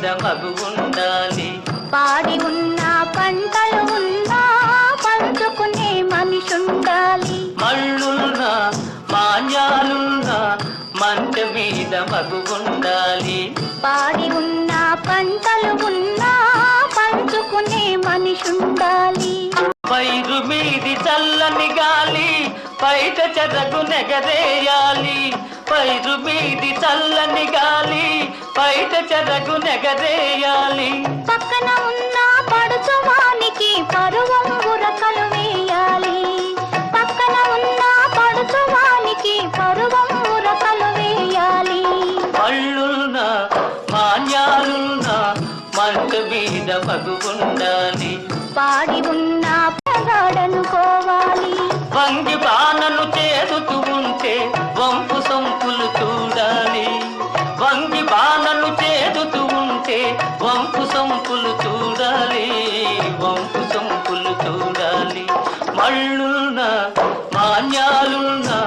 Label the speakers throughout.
Speaker 1: మీద మగు ఉండాలి.
Speaker 2: పాడి ఉన్న పంటలు ఉన్నా పంచుకునే మనిషి ఉండాలి.
Speaker 1: మళ్ళున్నా మాన్యాలున్నా మంట మీద మగు ఉండాలి.
Speaker 2: పాడి ఉన్న పంటలు ఉన్నా పంచుకునే మనిషి ఉండాలి.
Speaker 1: పైరు మీది చల్లని గాలి బయట చెరకు నెగరేయాలి. పైరు మీది చల్లని గాలి బయట చెరకు నెగరేయాలి.
Speaker 2: పక్కన ఉన్న పడుచువానికి పరువం ఉరకలు వేయాలి. పక్కన ఉన్న పడుచువానికి పరువం ఉరకలు వేయాలి.
Speaker 1: పళ్ళున్నా మాన్యాలున్నా మంట మీద మగు ఉండాలి.
Speaker 2: పాడి ఉన్న పగాడనుకోవాలి.
Speaker 1: వంగి బాణను చేదుతూ ఉంటే వంపు సొంపులు చూడాలి. వంగి బాణను చేదుతూ ఉంటే వంపు సొంపులు చూడాలి. వంపు సొంపులు చూడాలి. మళ్ళున్నా మాన్యాలున్నా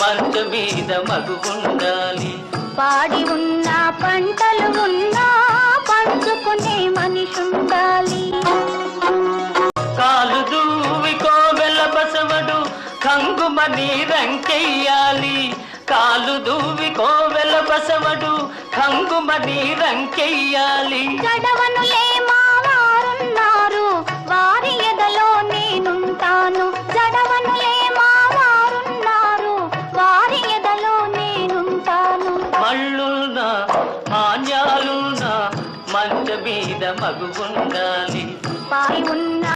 Speaker 1: మంట మీద మగు ఉండాలి.
Speaker 2: పాడి ఉన్న పంటలు ఉన్నా పంచుకునే మనిషి ఉండాలి.
Speaker 1: కాలు దూవి కోవెల బసవడు కంగుమని రంకెయ్యాలి. కాలు దూవి కోవెల బసవడు కంగుమని రంకెయ్యాలి.
Speaker 2: గడవనులే మా